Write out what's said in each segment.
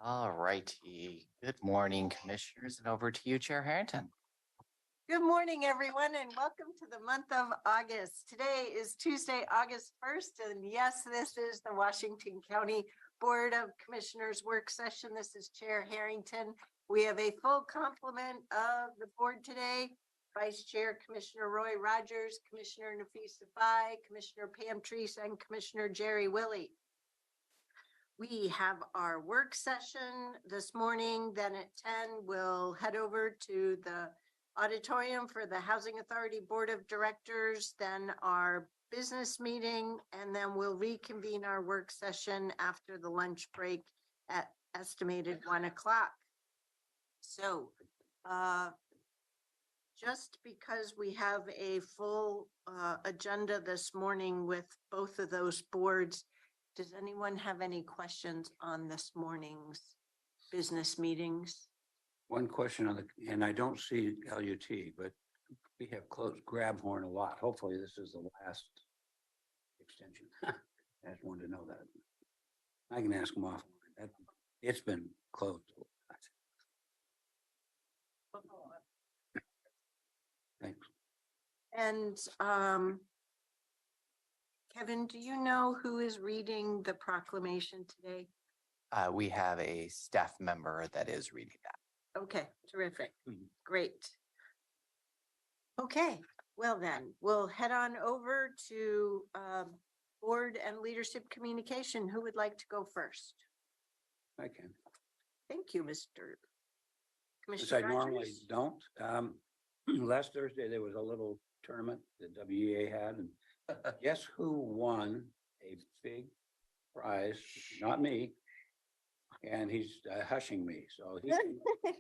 All righty. Good morning, commissioners, and over to you, Chair Harrington. Good morning, everyone, and welcome to the month of August. Today is Tuesday, August 1st, and yes, this is the Washington County Board of Commissioners work session. This is Chair Harrington. We have a full complement of the board today. Vice Chair Commissioner Roy Rogers, Commissioner Nafisa Bai, Commissioner Pam Treese, and Commissioner Jerry Willey. We have our work session this morning. Then at 10, we'll head over to the auditorium for the Housing Authority Board of Directors, then our business meeting, and then we'll reconvene our work session after the lunch break at estimated 1 o'clock. So just because we have a full agenda this morning with both of those boards, does anyone have any questions on this morning's business meetings? One question on the, and I don't see LUT, but we have closed Grabhorn a lot. Hopefully this is the last extension. I just wanted to know that. I can ask them offline. It's been closed a lot. Thanks. And Kevin, do you know who is reading the proclamation today? We have a staff member that is reading that. Okay, terrific. Great. Okay, well then, we'll head on over to board and leadership communication. Who would like to go first? I can. Thank you, Mr. Which Commissioner I normally Rogers. don't. Last Thursday, there was a little tournament that WEA had, and guess who won a big prize? Not me. And he's hushing me, so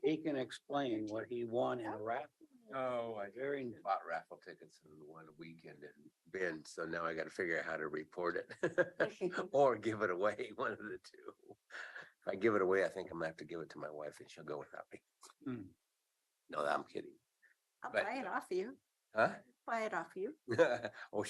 he can explain what he won in a raffle. Oh, I bought raffle tickets and won a weekend in Bend, so now I got to figure out how to report it or give it away. One of the two. If I give it away, I think I'm gonna have to give it to my wife, and she'll go without me. No, I'm kidding. I'll But- buy it off you. Huh? Buy it off you. Oh,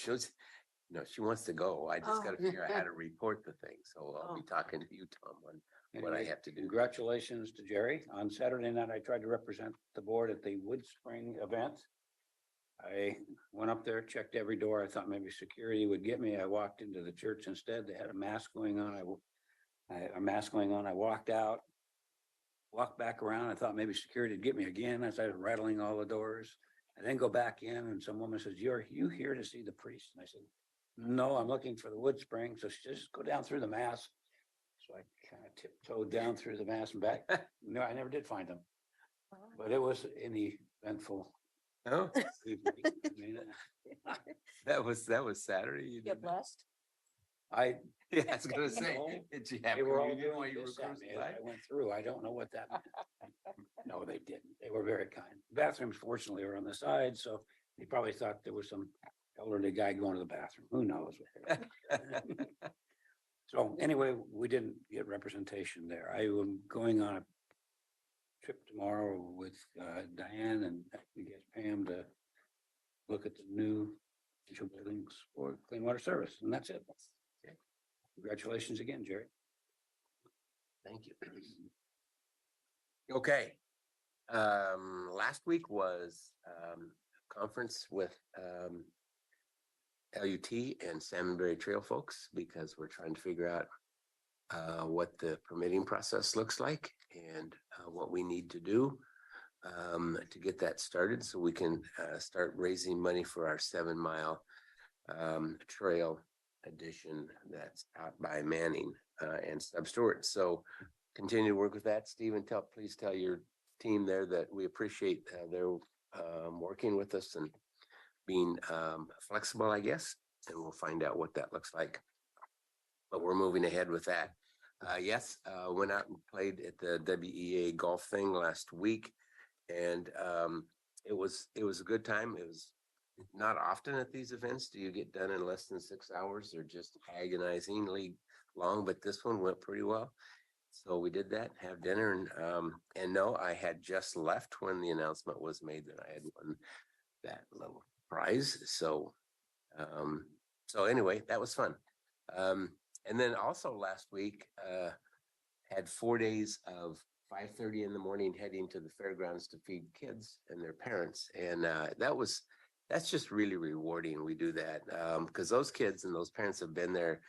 no, she wants to go. I just got to figure out how to report the thing. So I'll be talking to you, Tom, on what I have to do. Congratulations to Jerry. On Saturday night, I tried to represent the board at the Wood Spring event. I went up there, checked every door. I thought maybe security would get me. I walked into the church instead. They had a mask going on. I walked out, walked back around. I thought maybe security would get me again as I was rattling all the doors. I then go back in and some woman says, "Are you here to see the priest?" And I said, "No, I'm looking for the Wood Spring." So she just go down through the mass. So I kind of tiptoed down through the mass and back. No, I never did find them, but it was an eventful. Oh, evening. I mean, that was Saturday. You Get did. blessed. I Yeah, I was gonna say, No. did you have They were all communion while doing you were this at me as I crucified? went through. I don't know what that meant. No, they didn't. They were very kind. Bathrooms fortunately were on the side, so they probably thought there was some elderly guy going to the bathroom. Who knows? So anyway, we didn't get representation there. I am going on a trip tomorrow with Diane and I guess Pam to look at the new potential buildings for clean water service, and that's it. Okay. Congratulations again, Jerry. Thank you. Okay. Last week was a conference with LUT and Salmonberry Trail folks, because we're trying to figure out what the permitting process looks like and what we need to do to get that started so we can start raising money for our 7-mile trail addition that's out by Manning and Sub Stewart. So continue to work with that. Stephen, please tell your team there that we appreciate their working with us and being flexible, I guess, and we'll find out what that looks like. But we're moving ahead with that. Yes, went out and played at the WEA golf thing last week, and it was a good time. It was not often at these events do you get done in less than 6 hours. They're just agonizingly long, but this one went pretty well. So we did that, have dinner, and no, I had just left when the announcement was made that I had won that little prize. So anyway, that was fun. And then also last week had 4 days of 5:30 in the morning heading to the fairgrounds to feed kids and their parents. And that's just really rewarding. We do that because those kids and those parents have been there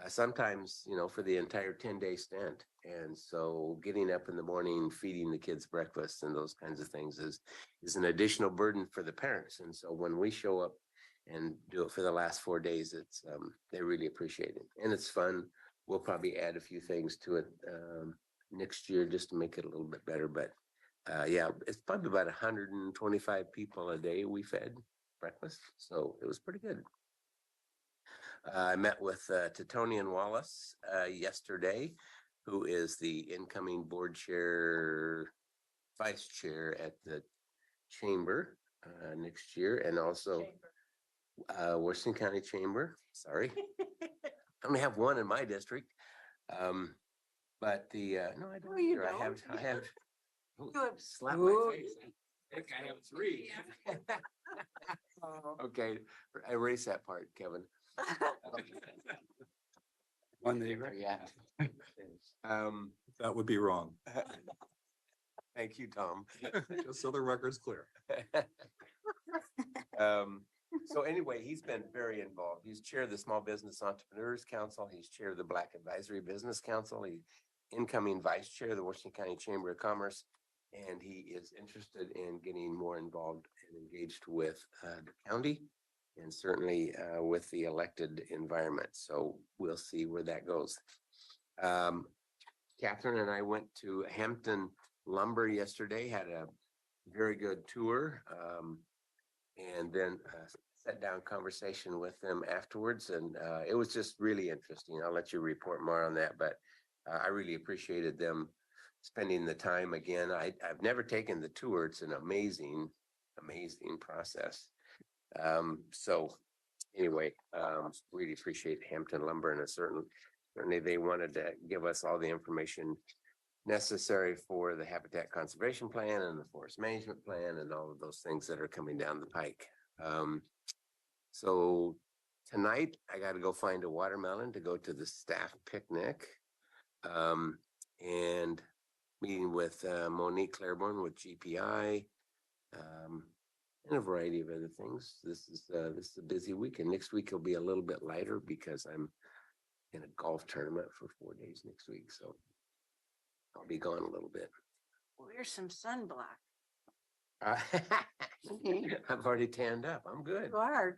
sometimes, for the entire 10-day stint. And so getting up in the morning, feeding the kids breakfast and those kinds of things is an additional burden for the parents. And so when we show up and do it for the last 4 days, it's they really appreciate it. And it's fun. We'll probably add a few things to it next year just to make it a little bit better. But yeah, it's probably about 125 people a day we fed breakfast. So it was pretty good. I met with Titonian Wallace yesterday, who is the incoming board chair, vice chair at the chamber next year, and also Washington County Chamber. Sorry, I only have one in my district. But the no, I don't. No, you either. don't. I have. You have- Slap my face. I think I have 3. Okay, erase that part, Kevin. One that you Yeah. That would be wrong, Thank you, Tom. just so the record's clear. So anyway, he's been very involved. He's chair of the Small Business Entrepreneurs Council. He's chair of the Black Advisory Business Council. He's incoming vice chair of the Washington County Chamber of Commerce. And he is interested in getting more involved and engaged with the county and certainly with the elected environment. So we'll see where that goes. Catherine and I went to Hampton Lumber yesterday, had a very good tour, and then sat down conversation with them afterwards. And it was just really interesting. I'll let you report more on that, but I really appreciated them spending the time again. I've never taken the tour. It's an amazing process. So anyway, really appreciate Hampton Lumber, and certainly they wanted to give us all the information necessary for the habitat conservation plan and the forest management plan and all of those things that are coming down the pike. So tonight I got to go find a watermelon to go to the staff picnic, and meeting with Monique Claiborne with GPI, and a variety of other things. This is a busy week, and next week will be a little bit lighter because I'm in a golf tournament for 4 days next week, so I'll be gone a little bit. Wear some sunblock. I've already tanned up. I'm good. You are.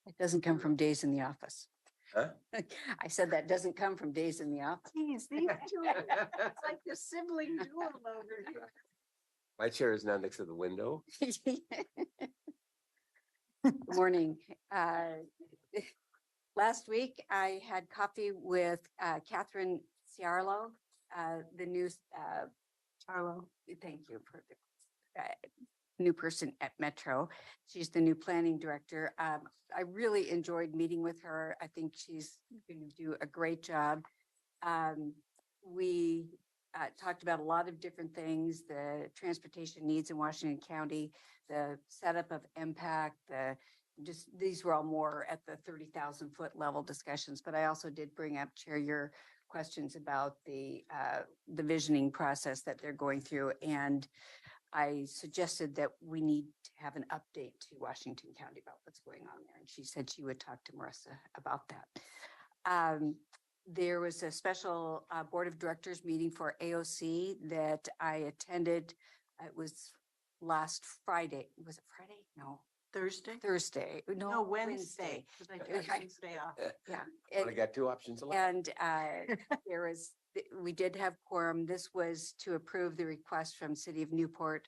It doesn't come from days in the office. Huh? I said that doesn't come from days in the office. Geez, these two, it's like the sibling duel over here. My chair is now next to the window. Good morning. Last week, I had coffee with Catherine Ciarlo, the new Charlo. thank you for the new person at Metro. She's the new planning director. I really enjoyed meeting with her. I think she's going to do a great job. We talked about a lot of different things, the transportation needs in Washington County, the setup of impact, these were all more at the 30,000 foot level discussions, but I also did bring up, Chair, your questions about the visioning process that they're going through. And I suggested that we need to have an update to Washington County about what's going on there. And she said she would talk to Marissa about that. There was a special board of directors meeting for AOC that I attended. It was last Friday. Was it Friday? No. Thursday. No, Wednesday. 'Cause I took Wednesday off. Yeah. I got 2 options left. And we did have quorum. This was to approve the request from City of Newport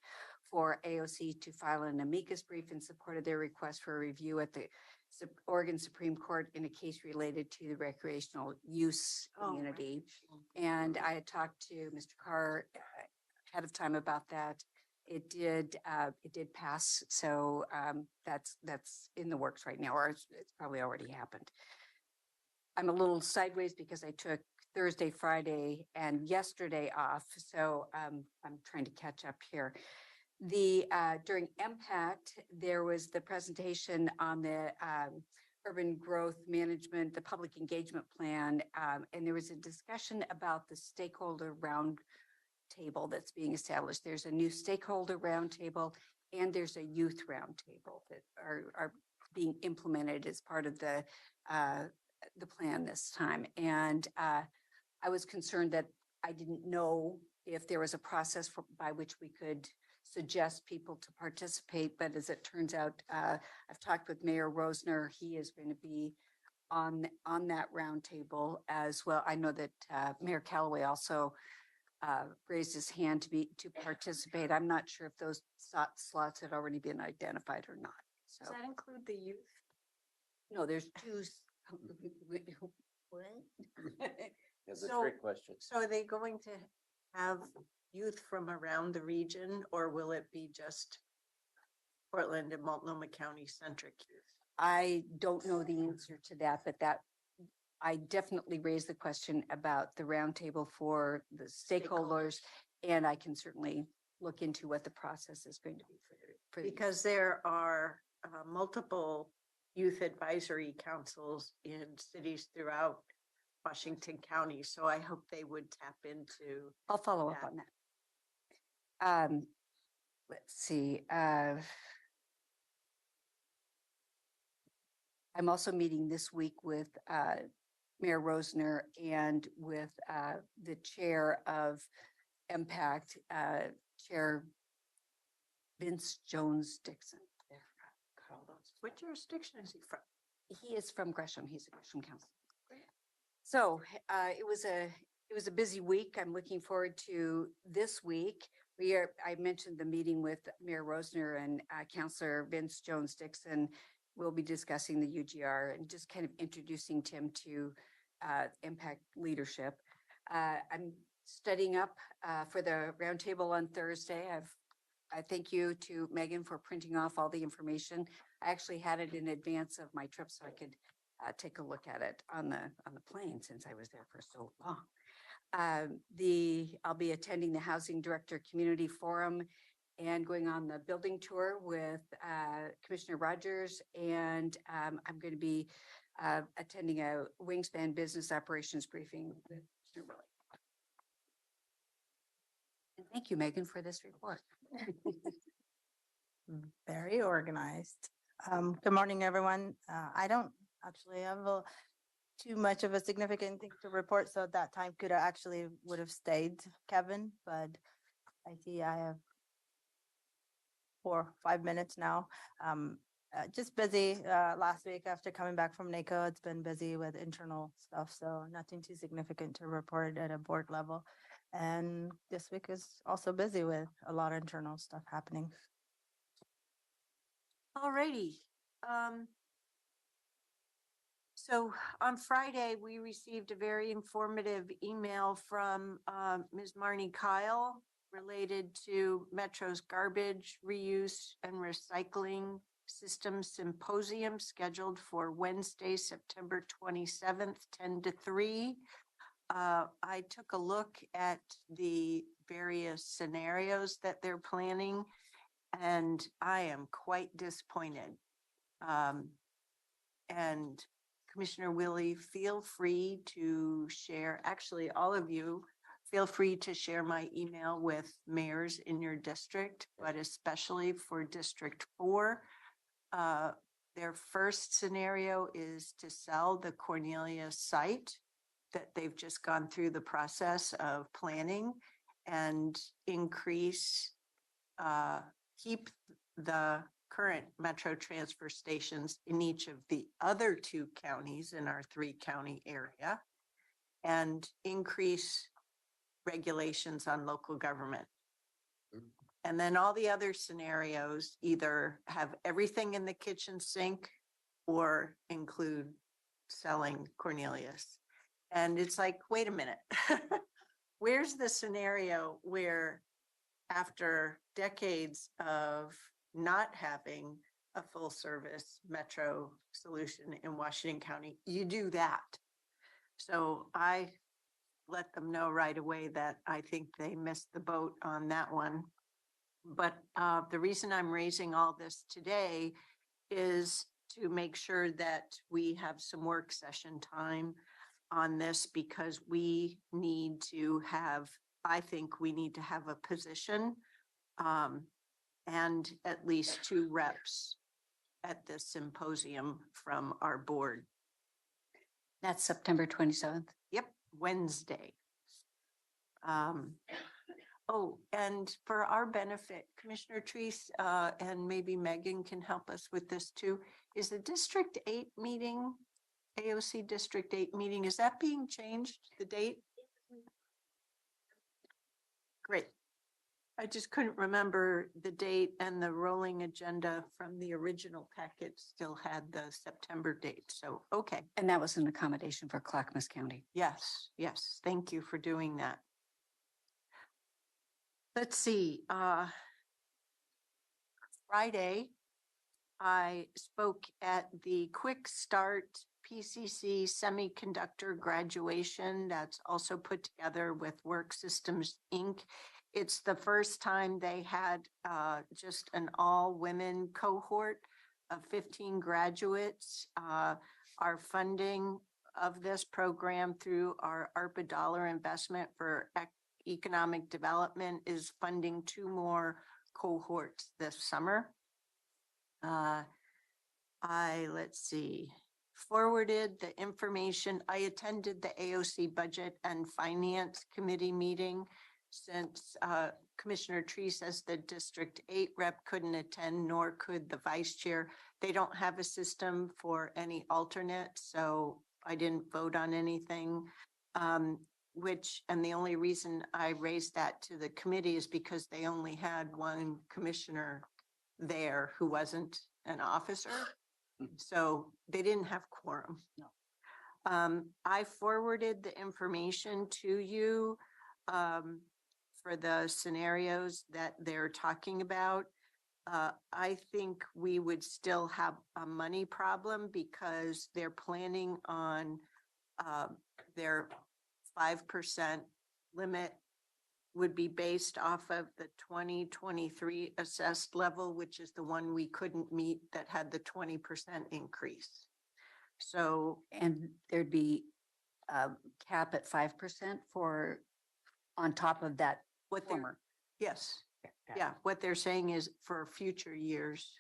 for AOC to file an amicus brief in support of their request for a review at the Oregon Supreme Court in a case related to the recreational use community. And I had talked to Mr. Carr ahead of time about that. It did pass. So that's in the works right now, or it's probably already happened. I'm a little sideways because I took Thursday, Friday, and yesterday off. So I'm trying to catch up here. During Impact, there was the presentation on the urban growth management, the public engagement plan, and there was a discussion about the stakeholder round table that's being established. There's a new stakeholder roundtable and there's a youth roundtable that are being implemented as part of the plan this time. And I was concerned that I didn't know if there was a process by which we could suggest people to participate, but as it turns out, I've talked with Mayor Rosner. He is going to be on that roundtable as well. I know that Mayor Callaway also raised his hand to participate. I'm not sure if those slots had already been identified or not. So Does that include the youth? no, there's two. What? That's a So- trick question. So are they going to have youth from around the region, or will it be just Portland and Multnomah County centric youth? I don't know the answer to that, but I definitely raised the question about the roundtable for the stakeholders, and I can certainly look into what the process is going to be for Because there are multiple youth advisory councils in cities throughout Washington County. So I hope they would tap into. I'll follow up that. on that. Let's see. I'm also meeting this week with Mayor Rosner and with the chair of Impact, Chair Vince Jones Dixon. There, got all those. What jurisdiction is he from? He is from Gresham. He's a Gresham council. So it was a busy week. I'm looking forward to this week. I mentioned the meeting with Mayor Rosner and Councillor Vince Jones Dixon. We'll be discussing the UGR and just kind of introducing Tim to impact leadership. I'm studying up for the roundtable on Thursday. I thank you to Megan for printing off all the information. I actually had it in advance of my trip so I could take a look at it on the plane since I was there for so long. I'll be attending the Housing Director Community Forum and going on the building tour with Commissioner Rogers, and I'm going to be attending a Wingspan business operations briefing with Commissioner Willie. And thank you, Megan, for this report. Very organized. Good morning, everyone. I don't actually have too much of a significant thing to report, so that time could have actually would have stayed, Kevin, but I see I have 4 or 5 minutes now. Just busy last week after coming back from NACO. It's been busy with internal stuff, so nothing too significant to report at a board level. And this week is also busy with a lot of internal stuff happening. All righty. So on Friday, we received a very informative email from Ms. Marnie Kyle related to Metro's garbage reuse and recycling system symposium scheduled for Wednesday, September 27th, 10 to 3. I took a look at the various scenarios that they're planning, and I am quite disappointed. And Commissioner Willie, feel free to share, actually, all of you, feel free to share my email with mayors in your district, but especially for District 4. Their first scenario is to sell the Cornelia site that they've just gone through the process of planning and increase, keep the current Metro transfer stations in each of the other 2 counties in our 3-county area and increase regulations on local government. And then all the other scenarios either have everything in the kitchen sink or include selling Cornelius. And it's like, wait a minute, where's the scenario where after decades of not having a full service Metro solution in Washington County, you do that? So I let them know right away that I think they missed the boat on that one. But the reason I'm raising all this today is to make sure that we have some work session time on this because we need to have, I think we need to have a position and at least 2 reps at this symposium from our board. That's September 27th. Yep, Wednesday. Oh, and for our benefit, Commissioner Treese, and maybe Megan can help us with this too. Is the District 8 meeting, AOC District 8 meeting, is that being changed, the date? Great. I just couldn't remember the date, and the rolling agenda from the original packet still had the September date. So, okay. And that was an accommodation for Clackamas County. Yes, yes. Thank you for doing that. Let's see, Friday, I spoke at the Quick Start PCC Semiconductor graduation that's also put together with Work Systems, Inc. It's the first time they had just an all-women cohort of 15 graduates. Our funding of this program through our ARPA dollar investment for economic development is funding 2 more cohorts this summer. Let's see, forwarded the information. I attended the AOC Budget and Finance Committee meeting since Commissioner Treese as the District 8 rep couldn't attend, nor could the vice chair. They don't have a system for any alternate, so I didn't vote on anything. And the only reason I raised that to the committee is because they only had 1 commissioner there who wasn't an officer. So they didn't have quorum. No. I forwarded the information to you for the scenarios that they're talking about. I think we would still have a money problem because they're planning on their 5% limit would be based off of the 2023 assessed level, which is the one we couldn't meet that had the 20% increase. So, And there'd be a cap at 5% for on top of that what they're, former. yes, yeah, what they're saying is for future years,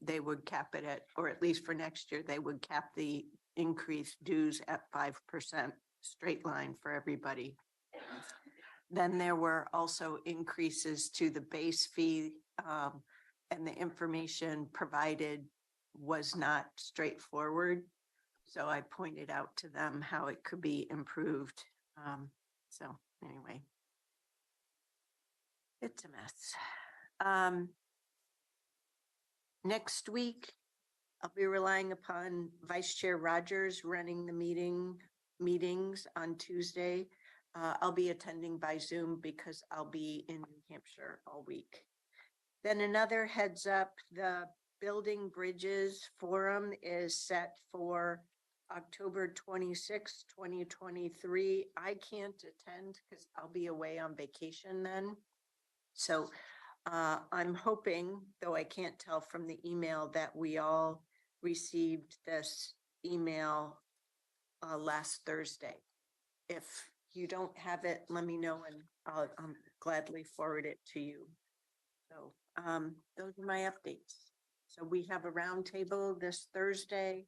they would cap it at, or at least for next year, they would cap the increased dues at 5%. Straight line for everybody. Then there were also increases to the base fee, and the information provided was not straightforward. So I pointed out to them how it could be improved. So anyway, it's a mess. Next week, I'll be relying upon Vice Chair Rogers running the meetings on Tuesday. I'll be attending by Zoom because I'll be in New Hampshire all week. Then another heads up, the Building Bridges Forum is set for October 26, 2023. I can't attend because I'll be away on vacation then. So I'm hoping, though I can't tell from the email, that we all received this email last Thursday. If you don't have it, let me know and I'll gladly forward it to you. So those are my updates. So we have a roundtable this Thursday.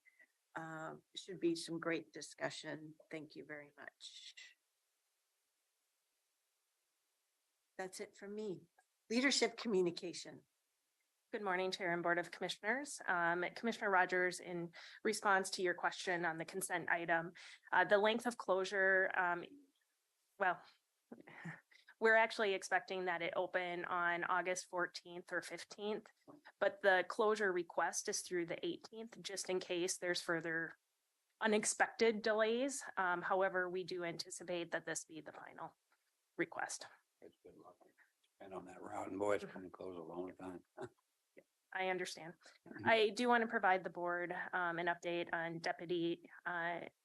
Should be some great discussion. Thank you very much. That's it from me. Leadership communication. Good morning, Chair and Board of Commissioners. Commissioner Rogers, in response to your question on the consent item, the length of closure, well, we're actually expecting that it open on August 14th or 15th, but the closure request is through the 18th, just in case there's further unexpected delays. However, we do anticipate that this be the final request. It's good luck. And on that route, and boy, it's going to close a long time. I understand. I do want to provide the board an update on Deputy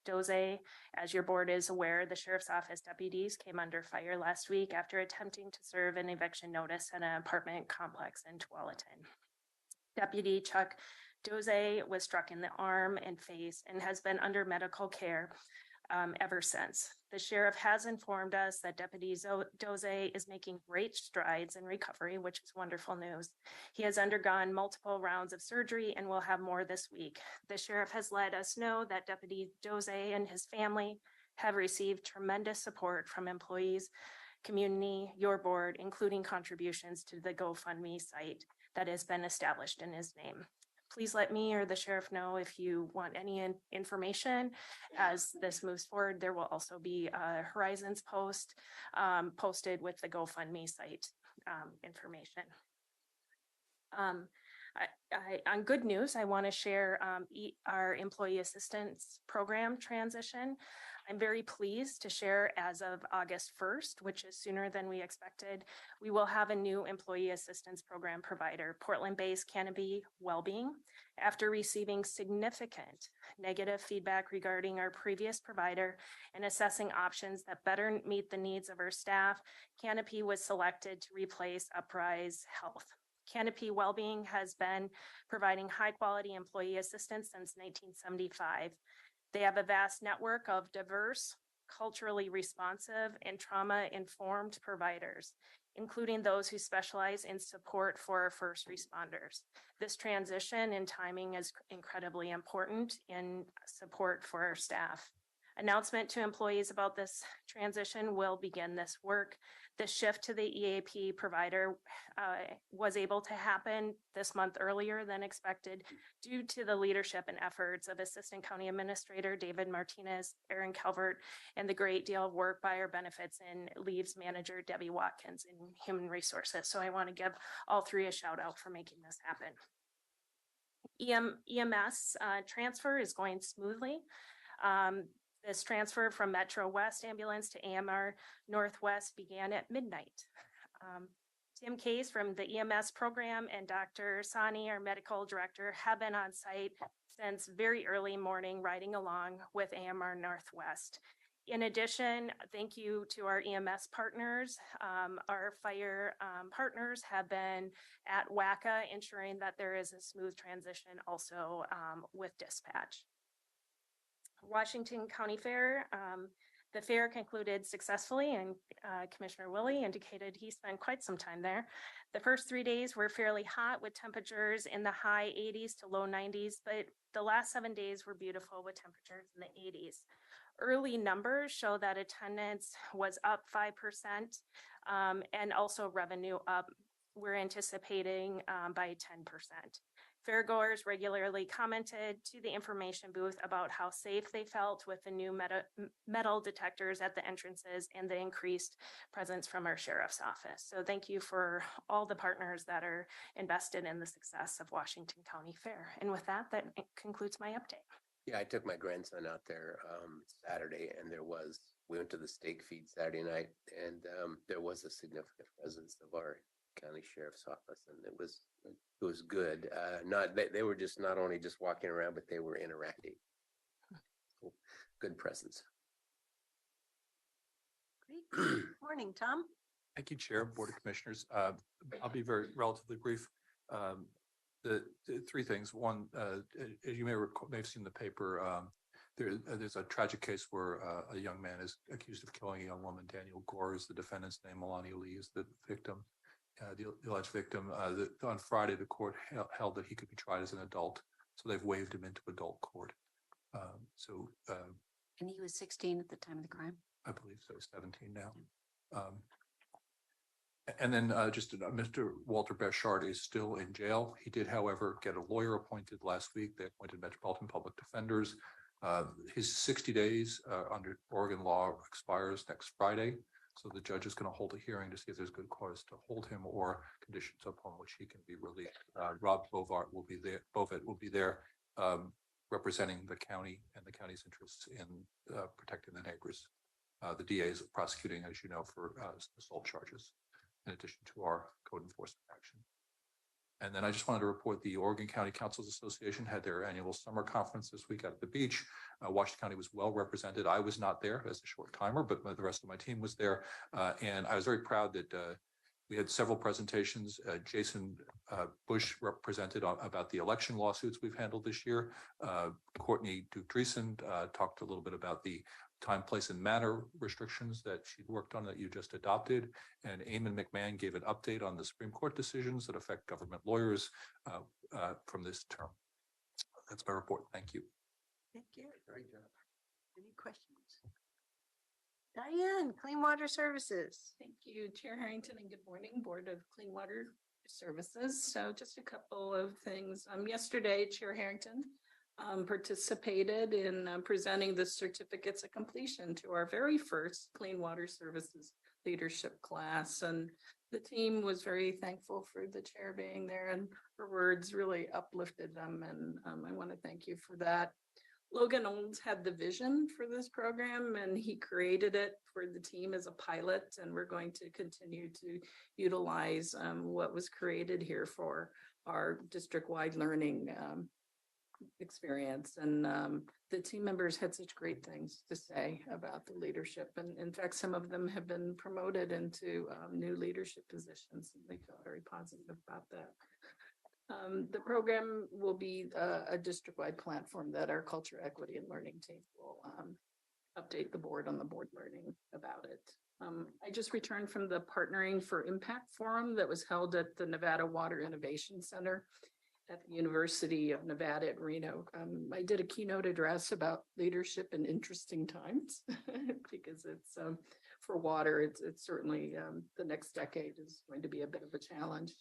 Doze. As your board is aware, the Sheriff's Office deputies came under fire last week after attempting to serve an eviction notice at an apartment complex in Tualatin. Deputy Chuck Doze was struck in the arm and face and has been under medical care ever since. The sheriff has informed us that Deputy Doze is making great strides in recovery, which is wonderful news. He has undergone multiple rounds of surgery and will have more this week. The sheriff has let us know that Deputy Doze and his family have received tremendous support from employees, community, your board, including contributions to the GoFundMe site that has been established in his name. Please let me or the sheriff know if you want any information as this moves forward. There will also be a Horizons post posted with the GoFundMe site information. On good news, I want to share our employee assistance program transition. I'm very pleased to share as of August 1st, which is sooner than we expected, we will have a new employee assistance program provider, Portland-based Canopy Wellbeing. After receiving significant negative feedback regarding our previous provider and assessing options that better meet the needs of our staff, Canopy was selected to replace Uprise Health. Canopy Wellbeing has been providing high-quality employee assistance since 1975. They have a vast network of diverse, culturally responsive, and trauma-informed providers, including those who specialize in support for our first responders. This transition and timing is incredibly important in support for our staff. Announcement to employees about this transition will begin this work. The shift to the EAP provider was able to happen this month earlier than expected due to the leadership and efforts of Assistant County Administrator David Martinez, Aaron Calvert, and the great deal of work by our benefits and leaves manager Debbie Watkins in Human Resources. So I want to give all three a shout out for making this happen. EMS transfer is going smoothly. This transfer from Metro West Ambulance to AMR Northwest began at midnight. Tim Case from the EMS program and Dr. Sani, our medical director, have been on site since very early morning, riding along with AMR Northwest. In addition, thank you to our EMS partners. Our fire partners have been at WACA, ensuring that there is a smooth transition also with dispatch. Washington County Fair. The fair concluded successfully, and Commissioner Willie indicated he spent quite some time there. The first 3 days were fairly hot with temperatures in the high 80s to low 90s, but the last 7 days were beautiful with temperatures in the 80s. Early numbers show that attendance was up 5% and also revenue up. We're anticipating by 10%. Fairgoers regularly commented to the information booth about how safe they felt with the new metal detectors at the entrances and the increased presence from our sheriff's office. So thank you for all the partners that are invested in the success of Washington County Fair. And with that, that concludes my update. Yeah, I took my grandson out there Saturday, and we went to the steak feed Saturday night, and there was a significant presence of our county sheriff's office, and it was good. They were just not only just walking around, but they were interacting. So, good presence. Great. Morning, Tom. Thank you, Chair, Board of Commissioners. I'll be relatively brief. The three things. One, as you may have seen in the paper, there's a tragic case where a young man is accused of killing a young woman. Daniel Gore is the defendant's name. Melania Lee is the victim. The alleged victim. On Friday, the court held that he could be tried as an adult, so they've waived him into adult court. And he was 16 at the time of the crime? I believe so, 17 now. And then Mr. Walter Bechard is still in jail. He did, however, get a lawyer appointed last week. They appointed Metropolitan Public Defenders. His 60 days under Oregon law expires next Friday. So the judge is going to hold a hearing to see if there's good cause to hold him or conditions upon which he can be released. Rob Bovart will be there, representing the county and the county's interests in protecting the neighbors. The DA is prosecuting, as you know, for assault charges, in addition to our code enforcement action. And then I just wanted to report the Oregon County Councils Association had their annual summer conference this week out at the beach. Washington County was well represented. I was not there as a short timer, but the rest of my team was there. And I was very proud that We had several presentations. Jason Bush represented about the election lawsuits we've handled this year. Courtney Duke-Dreesen talked a little bit about the time, place, and manner restrictions that she'd worked on that you just adopted. And Eamon McMahon gave an update on the Supreme Court decisions that affect government lawyers from this term. That's my report. Thank you. Thank you. Any questions? Diane, Clean Water Services. Thank you, Chair Harrington, and good morning, Board of Clean Water Services. So just a couple of things. Yesterday, Chair Harrington participated in presenting the certificates of completion to our very first Clean Water Services leadership class. And the team was very thankful for the chair being there, and her words really uplifted them. And I want to thank you for that. Logan Olds had the vision for this program, and he created it for the team as a pilot. And we're going to continue to utilize what was created here for our district-wide learning experience. And the team members had such great things to say about the leadership. And in fact, some of them have been promoted into new leadership positions, and they feel very positive about that. The program will be a district-wide platform that our culture, equity, and learning team will update the board on the board learning about it. I just returned from the Partnering for Impact Forum that was held at the Nevada Water Innovation Center at the University of Nevada at Reno. I did a keynote address about leadership in interesting times because it's for water, it's certainly the next decade is going to be a bit of a challenge.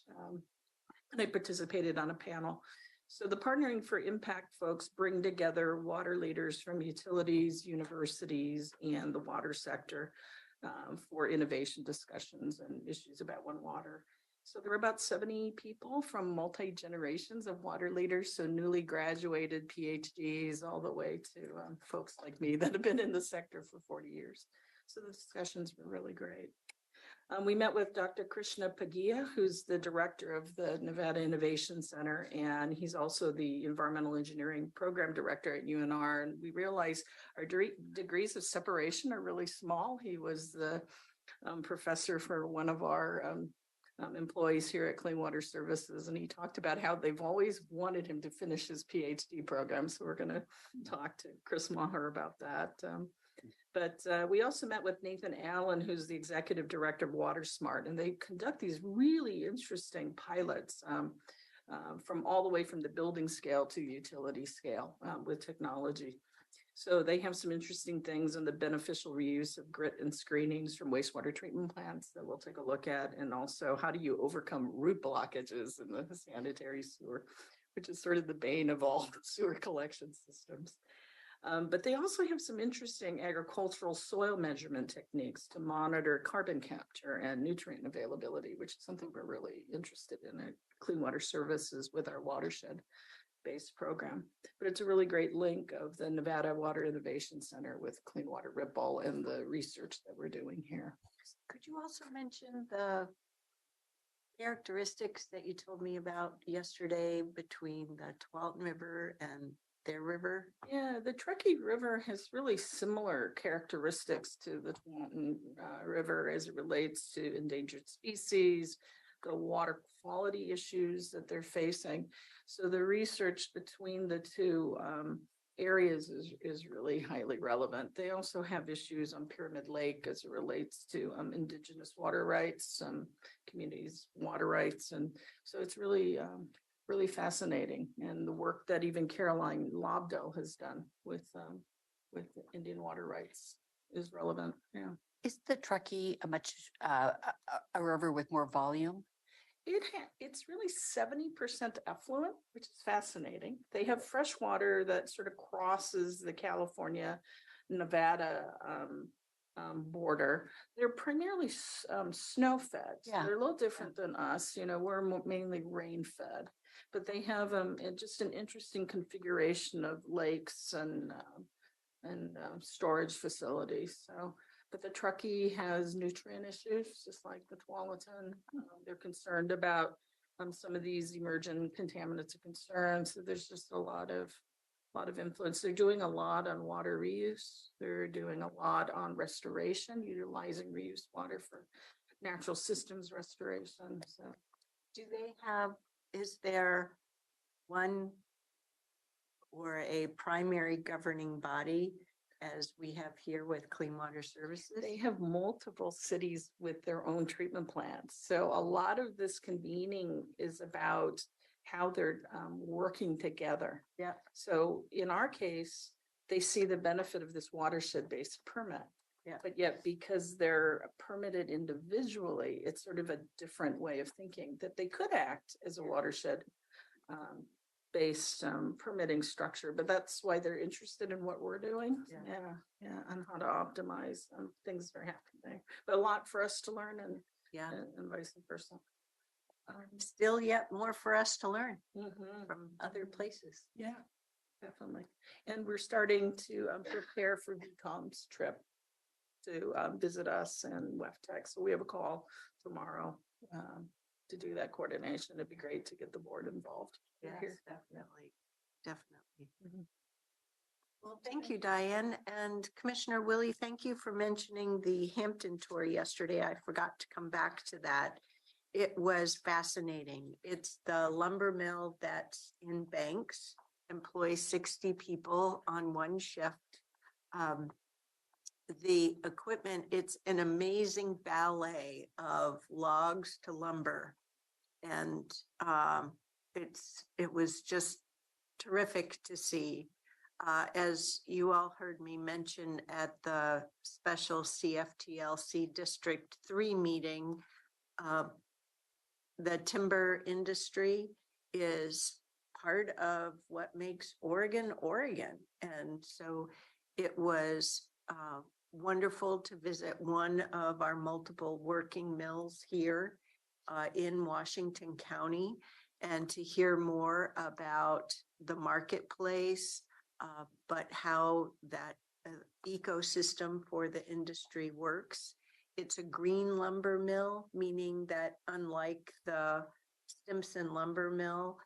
And I participated on a panel. So the Partnering for Impact folks bring together water leaders from utilities, universities, and the water sector for innovation discussions and issues about One Water. So there were about 70 people from multi-generations of water leaders, so newly graduated PhDs all the way to folks like me that have been in the sector for 40 years. So the discussions were really great. We met with Dr. Krishna Pagia, who's the director of the Nevada Innovation Center, and he's also the environmental engineering program director at UNR. And we realized our degrees of separation are really small. He was the professor for one of our employees here at Clean Water Services, and he talked about how they've always wanted him to finish his PhD program. So we're going to talk to Chris Maher about that. But we also met with Nathan Allen, who's the executive director of WaterSmart, and they conduct these really interesting pilots from all the way from the building scale to utility scale with technology. So they have some interesting things in the beneficial reuse of grit and screenings from wastewater treatment plants that we'll take a look at. And also, how do you overcome root blockages in the sanitary sewer, which is sort of the bane of all the sewer collection systems. But they also have some interesting agricultural soil measurement techniques to monitor carbon capture and nutrient availability, which is something we're really interested in at Clean Water Services with our watershed-based program. But it's a really great link of the Nevada Water Innovation Center with Clean Water Ripple and the research that we're doing here. Could you also mention the characteristics that you told me about yesterday between the Tualatin River and their river? Yeah, the Truckee River has really similar characteristics to the Tualatin River as it relates to endangered species, the water quality issues that they're facing. So the research between the two areas is really highly relevant. They also have issues on Pyramid Lake as it relates to indigenous water rights, communities' water rights. And so it's really fascinating, and the work that even Caroline Lobdell has done with Indian water rights is relevant. Yeah, Is the Truckee a much a river with more volume? It's really 70% effluent, which is fascinating. They have fresh water that sort of crosses the California Nevada border. They're primarily snow fed. So Yeah. they're a little different than us. You know, we're mainly rain fed, but they have just an interesting configuration of lakes and storage facilities. So, but the Truckee has nutrient issues, just like the Tualatin. They're concerned about some of these emerging contaminants of concern. So there's just a lot of influence. They're doing a lot on water reuse. They're doing a lot on restoration, utilizing reused water for natural systems restoration, so. Do they have, is there one or a primary governing body as we have here with Clean Water Services? They have multiple cities with their own treatment plants. So a lot of this convening is about how they're working together. Yeah. So in our case, they see the benefit of this watershed-based permit. Yeah. But yet because they're permitted individually, it's sort of a different way of thinking that they could act as a watershed based permitting structure, but that's why they're interested in what we're doing. Yeah. Yeah, on how to optimize things that are happening, but a lot for us to learn and Yeah. and vice versa. Still yet more for us to learn Mhm. from other places. Yeah, definitely. And we're starting to prepare for VCOM's trip to visit us in WEFTEC. So we have a call tomorrow to do that coordination. It'd be great to get the board involved. Yes, Here. definitely, definitely. Mhm. Well, thank you, Diane. And Commissioner Willie, thank you for mentioning the Hampton tour yesterday. I forgot to come back to that. It was fascinating. It's the lumber mill that's in Banks, employs 60 people on one shift. The equipment, it's an amazing ballet of logs to lumber. And it was just terrific to see. As you all heard me mention at the special CFTLC District 3 meeting, the timber industry is part of what makes Oregon, Oregon. And so it was wonderful to visit one of our multiple working mills here in Washington County and to hear more about the marketplace, but how that ecosystem for the industry works. It's a green lumber mill, meaning that unlike the Stimson lumber mill,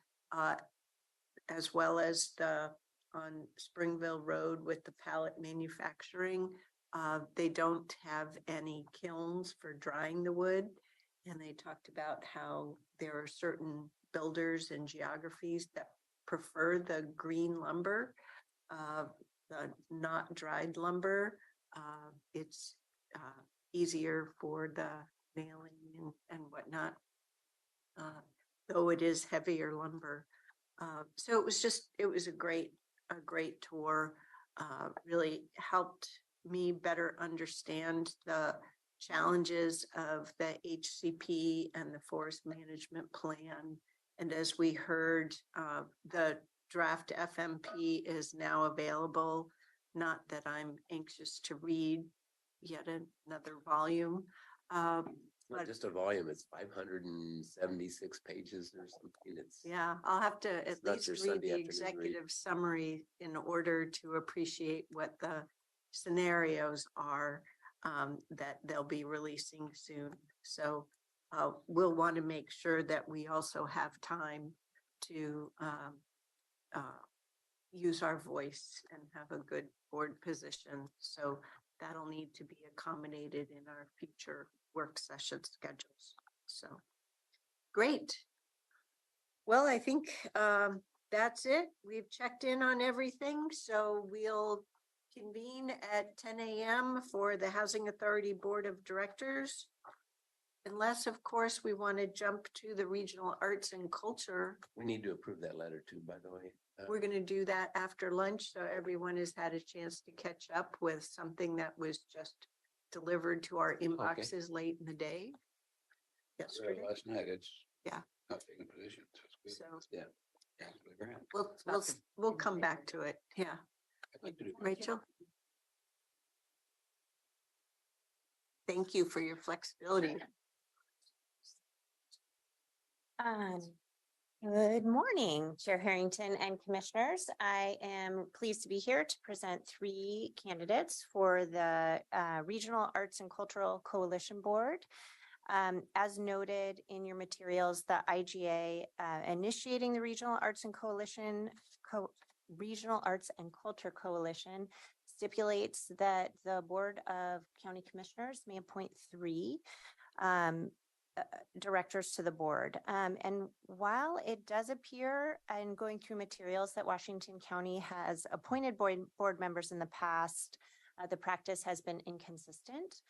as well as the on Springville Road with the pallet manufacturing, they don't have any kilns for drying the wood. And they talked about how there are certain builders and geographies that prefer the green lumber, the not dried lumber. It's easier for the nailing and whatnot, though it is heavier lumber. So it was a great tour. Really helped me better understand the challenges of the HCP and the forest management plan. And as we heard, the draft FMP is now available. Not that I'm anxious to read yet another volume. Not just a volume, it's 576 pages or something. It's Yeah, I'll have to at It's not least your read Sunday the afternoon read. executive summary in order to appreciate what the scenarios are that they'll be releasing soon. So we'll want to make sure that we also have time to use our voice and have a good board position. So that'll need to be accommodated in our future work session schedules. So great. Well, I think that's it. We've checked in on everything. So we'll convene at 10 a.m. for the Housing Authority Board of Directors. Unless, of course, we want to jump to the Regional Arts and Culture. We need to approve that letter too, by the way. We're going to do that after lunch, so everyone has had a chance to catch up with something that was just delivered to our inboxes late in the day. Yesterday. Last night, it's. Yeah. Not taking position. So Yeah. Absolutely grand. we'll come back to it. Yeah. I'd like to do. Rachel? Thank you for your flexibility. Good morning, Chair Harrington and Commissioners. I am pleased to be here to present 3 candidates for the Regional Arts and Cultural Coalition Board. As noted in your materials, the IGA initiating the Regional Arts and Regional Arts and Culture Coalition stipulates that the Board of County Commissioners may appoint 3. um, directors to the board. And while it does appear in going through materials that Washington County has appointed board members in the past, the practice has been inconsistent.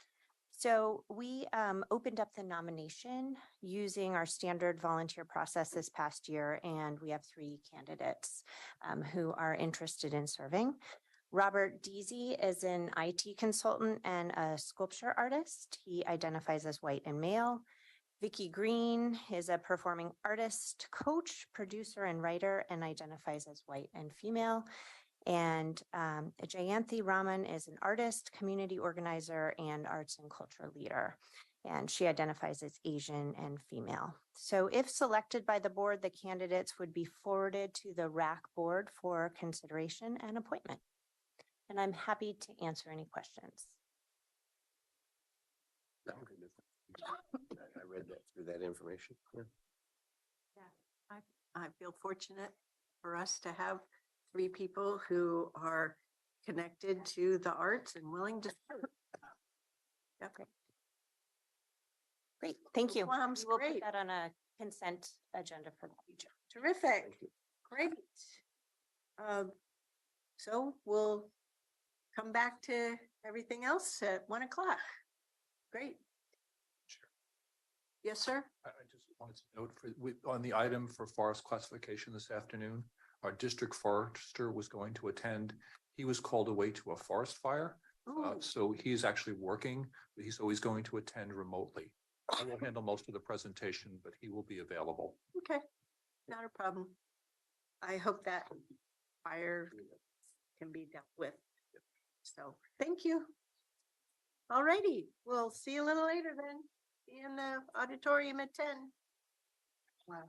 So we opened up the nomination using our standard volunteer process this past year, and we have 3 candidates who are interested in serving. Robert Deasy is an IT consultant and a sculpture artist. He identifies as white and male. Vicky Green is a performing artist, coach, producer, and writer, and identifies as white and female. And Jayanthi Raman is an artist, community organizer, and arts and culture leader. And she identifies as Asian and female. So if selected by the board, the candidates would be forwarded to the RAC board for consideration and appointment. And I'm happy to answer any questions. No, I'm good with that. I read that through that information. Yeah. I feel fortunate for us to have 3 people who are connected to the arts and willing to serve. Yep. Great, thank you. Plum's We'll put great. that on a consent agenda for the future. Terrific. Great. So we'll come back to everything else at 1 o'clock. Great. Yes, sir. I just wanted to note on the item for forest classification this afternoon, our district forester was going to attend. He was called away to a forest fire. So he's actually working, but he's always going to attend remotely. I will handle most of the presentation, but he will be available. Okay, not a problem. I hope that fire can be dealt with. So, thank you. All righty, we'll see you a little later then. See you in the auditorium at 10. Wow.